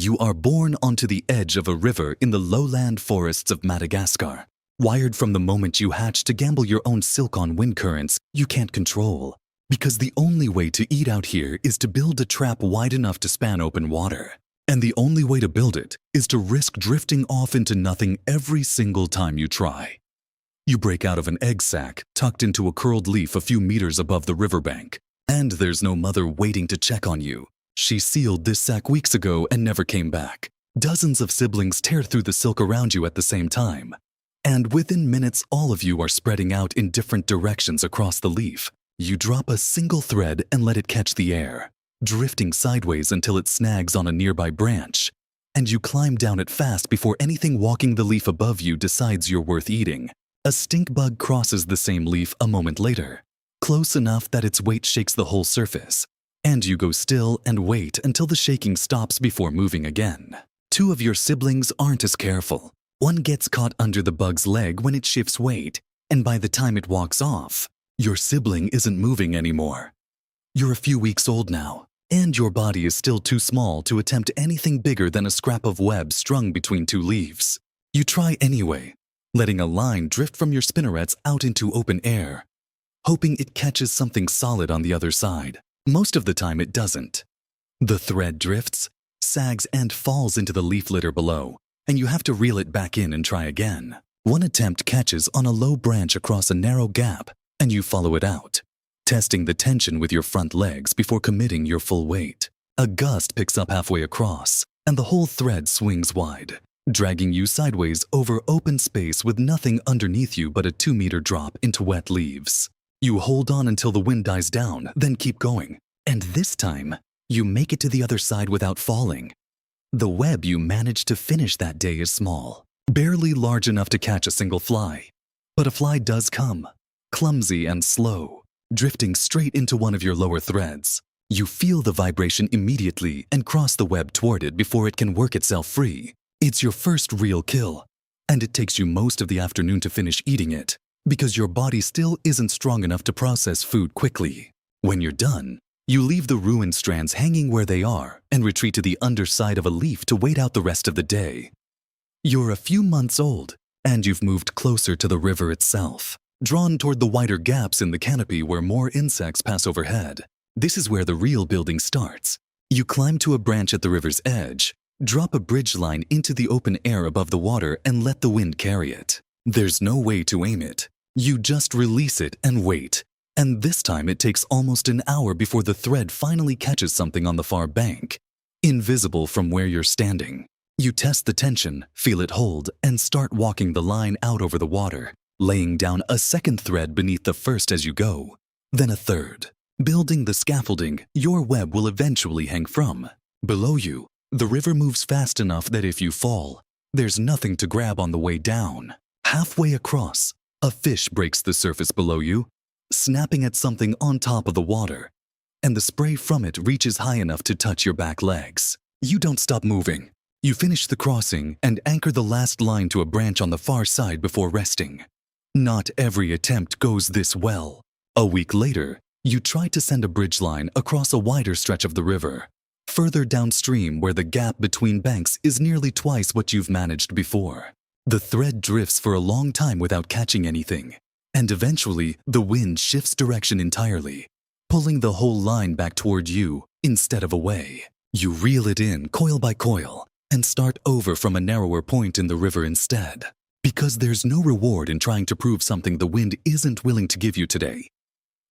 You are born onto the edge of a river in the lowland forests of Madagascar, wired from the moment you hatch to gamble your own silk on wind currents you can't control. Because the only way to eat out here is to build a trap wide enough to span open water. And the only way to build it is to risk drifting off into nothing every single time you try. You break out of an egg sac tucked into a curled leaf a few meters above the riverbank, and there's no mother waiting to check on you. She sealed this sac weeks ago and never came back. Dozens of siblings tear through the silk around you at the same time. And within minutes, all of you are spreading out in different directions across the leaf. You drop a single thread and let it catch the air, drifting sideways until it snags on a nearby branch. And you climb down it fast before anything walking the leaf above you decides you're worth eating. A stink bug crosses the same leaf a moment later, close enough that its weight shakes the whole surface. And you go still and wait until the shaking stops before moving again. Two of your siblings aren't as careful. One gets caught under the bug's leg when it shifts weight, and by the time it walks off, your sibling isn't moving anymore. You're a few weeks old now, and your body is still too small to attempt anything bigger than a scrap of web strung between two leaves. You try anyway, letting a line drift from your spinnerets out into open air, hoping it catches something solid on the other side. Most of the time it doesn't. The thread drifts, sags, and falls into the leaf litter below, and you have to reel it back in and try again. One attempt catches on a low branch across a narrow gap, and you follow it out, testing the tension with your front legs before committing your full weight. A gust picks up halfway across, and the whole thread swings wide, dragging you sideways over open space with nothing underneath you but a 2-meter drop into wet leaves. You hold on until the wind dies down, then keep going. And this time, you make it to the other side without falling. The web you managed to finish that day is small, barely large enough to catch a single fly. But a fly does come, clumsy and slow, drifting straight into one of your lower threads. You feel the vibration immediately and cross the web toward it before it can work itself free. It's your first real kill, and it takes you most of the afternoon to finish eating it, because your body still isn't strong enough to process food quickly. When you're done, you leave the ruined strands hanging where they are and retreat to the underside of a leaf to wait out the rest of the day. You're a few months old, and you've moved closer to the river itself, drawn toward the wider gaps in the canopy where more insects pass overhead. This is where the real building starts. You climb to a branch at the river's edge, drop a bridge line into the open air above the water, and let the wind carry it. There's no way to aim it. You just release it and wait. And this time it takes almost an hour before the thread finally catches something on the far bank, invisible from where you're standing. You test the tension, feel it hold, and start walking the line out over the water, laying down a second thread beneath the first as you go, then a third, building the scaffolding your web will eventually hang from. Below you, the river moves fast enough that if you fall, there's nothing to grab on the way down. Halfway across, a fish breaks the surface below you, snapping at something on top of the water, and the spray from it reaches high enough to touch your back legs. You don't stop moving. You finish the crossing and anchor the last line to a branch on the far side before resting. Not every attempt goes this well. A week later, you try to send a bridge line across a wider stretch of the river, further downstream where the gap between banks is nearly twice what you've managed before. The thread drifts for a long time without catching anything, and eventually the wind shifts direction entirely, pulling the whole line back toward you instead of away. You reel it in coil by coil and start over from a narrower point in the river instead, because there's no reward in trying to prove something the wind isn't willing to give you today.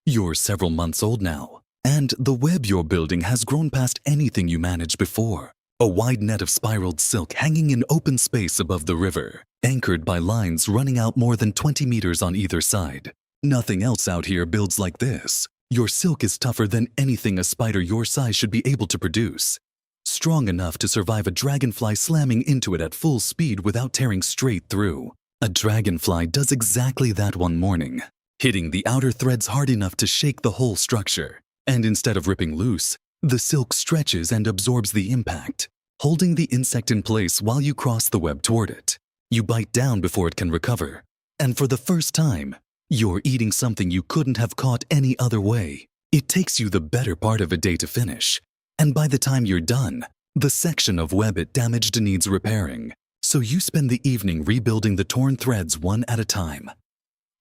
You're several months old now, and the web you're building has grown past anything you managed before. A wide net of spiraled silk hanging in open space above the river, anchored by lines running out more than 20 meters on either side. Nothing else out here builds like this. Your silk is tougher than anything a spider your size should be able to produce. Strong enough to survive a dragonfly slamming into it at full speed without tearing straight through. A dragonfly does exactly that one morning, hitting the outer threads hard enough to shake the whole structure. And instead of ripping loose, the silk stretches and absorbs the impact, holding the insect in place while you cross the web toward it. You bite down before it can recover, and for the first time, you're eating something you couldn't have caught any other way. It takes you the better part of a day to finish, and by the time you're done, The section of web it damaged needs repairing, so you spend the evening rebuilding the torn threads one at a time.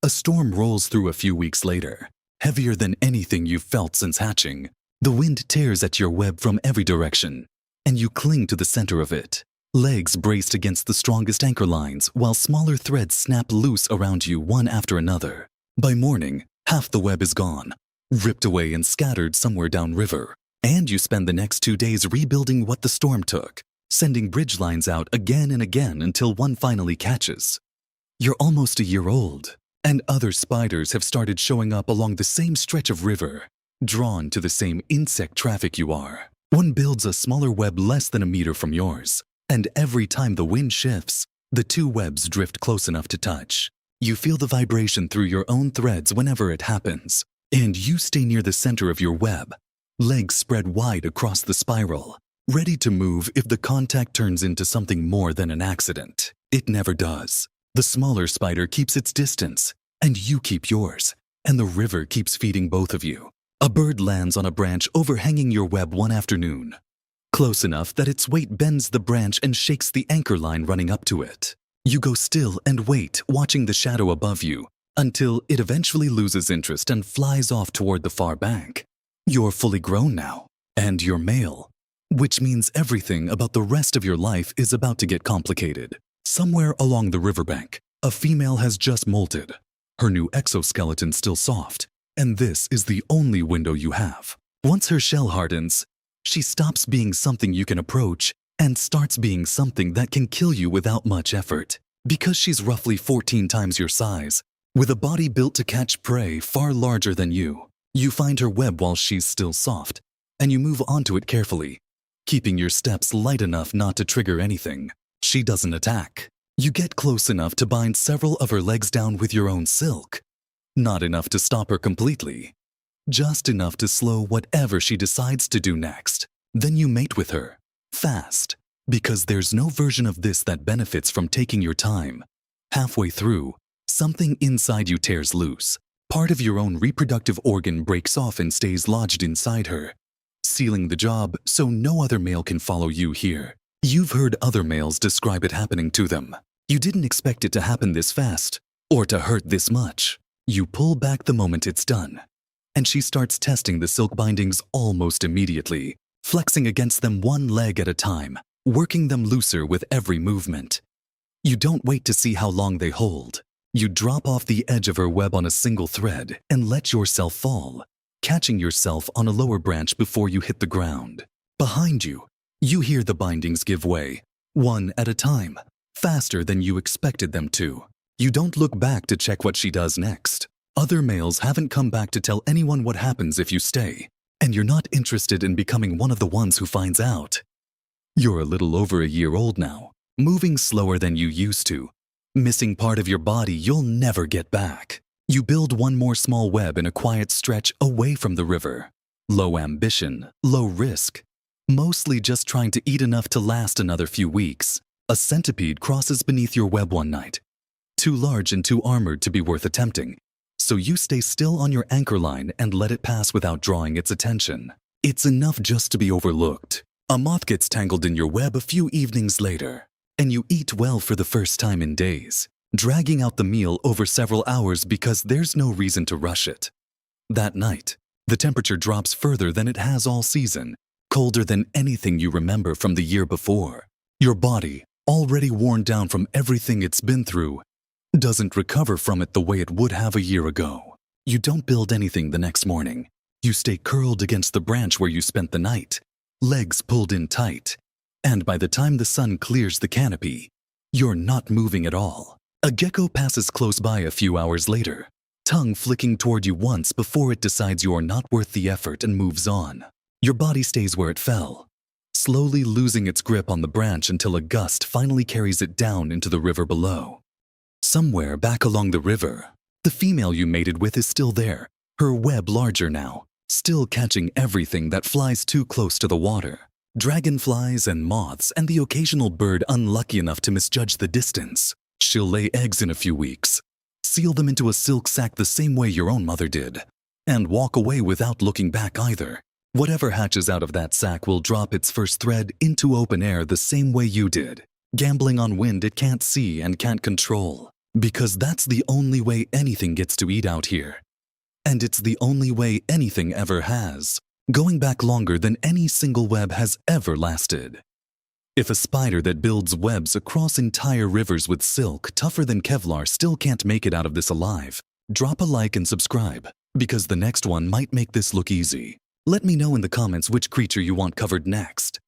A storm rolls through a few weeks later, heavier than anything you've felt since hatching. The wind tears at your web from every direction, and you cling to the center of it, legs braced against the strongest anchor lines while smaller threads snap loose around you one after another. By morning, half the web is gone, ripped away and scattered somewhere downriver, and you spend the next 2 days rebuilding what the storm took, sending bridge lines out again and again until one finally catches. You're almost a year old, and other spiders have started showing up along the same stretch of river, drawn to the same insect traffic you are. One builds a smaller web less than a meter from yours, and every time the wind shifts, the two webs drift close enough to touch. You feel the vibration through your own threads whenever it happens, and you stay near the center of your web, legs spread wide across the spiral, ready to move if the contact turns into something more than an accident. It never does. The smaller spider keeps its distance, and you keep yours, and the river keeps feeding both of you. A bird lands on a branch overhanging your web one afternoon, close enough that its weight bends the branch and shakes the anchor line running up to it. You go still and wait, watching the shadow above you, until it eventually loses interest and flies off toward the far bank. You're fully grown now, and you're male, which means everything about the rest of your life is about to get complicated. Somewhere along the riverbank, a female has just molted, her new exoskeleton still soft, and this is the only window you have. Once her shell hardens, she stops being something you can approach and starts being something that can kill you without much effort. Because she's roughly 14 times your size, with a body built to catch prey far larger than you find her web while she's still soft, and you move onto it carefully, keeping your steps light enough not to trigger anything. She doesn't attack. You get close enough to bind several of her legs down with your own silk. Not enough to stop her completely, just enough to slow whatever she decides to do next. Then you mate with her, fast, because there's no version of this that benefits from taking your time. Halfway through, something inside you tears loose. Part of your own reproductive organ breaks off and stays lodged inside her, sealing the job so no other male can follow you here. You've heard other males describe it happening to them. You didn't expect it to happen this fast, or to hurt this much. You pull back the moment it's done, and she starts testing the silk bindings almost immediately, flexing against them one leg at a time, working them looser with every movement. You don't wait to see how long they hold. You drop off the edge of her web on a single thread and let yourself fall, catching yourself on a lower branch before you hit the ground. Behind you, you hear the bindings give way, one at a time, faster than you expected them to. You don't look back to check what she does next. Other males haven't come back to tell anyone what happens if you stay, and you're not interested in becoming one of the ones who finds out. You're a little over a year old now, moving slower than you used to, missing part of your body you'll never get back. You build one more small web in a quiet stretch away from the river. Low ambition, low risk, mostly just trying to eat enough to last another few weeks. A centipede crosses beneath your web one night, too large and too armored to be worth attempting, so you stay still on your anchor line and let it pass without drawing its attention. It's enough just to be overlooked. A moth gets tangled in your web a few evenings later, and you eat well for the first time in days, dragging out the meal over several hours because there's no reason to rush it. That night, the temperature drops further than it has all season, colder than anything you remember from the year before. Your body, already worn down from everything it's been through, doesn't recover from it the way it would have a year ago. You don't build anything the next morning. You stay curled against the branch where you spent the night, legs pulled in tight, and by the time the sun clears the canopy, you're not moving at all. A gecko passes close by a few hours later, tongue flicking toward you once before it decides you're not worth the effort and moves on. Your body stays where it fell, slowly losing its grip on the branch until a gust finally carries it down into the river below. Somewhere back along the river, the female you mated with is still there, her web larger now, still catching everything that flies too close to the water. Dragonflies and moths and the occasional bird unlucky enough to misjudge the distance. She'll lay eggs in a few weeks, seal them into a silk sack the same way your own mother did, and walk away without looking back either. Whatever hatches out of that sack will drop its first thread into open air the same way you did, gambling on wind it can't see and can't control. Because that's the only way anything gets to eat out here. And it's the only way anything ever has, going back longer than any single web has ever lasted. If a spider that builds webs across entire rivers with silk tougher than Kevlar still can't make it out of this alive, drop a like and subscribe, because the next one might make this look easy. Let me know in the comments which creature you want covered next.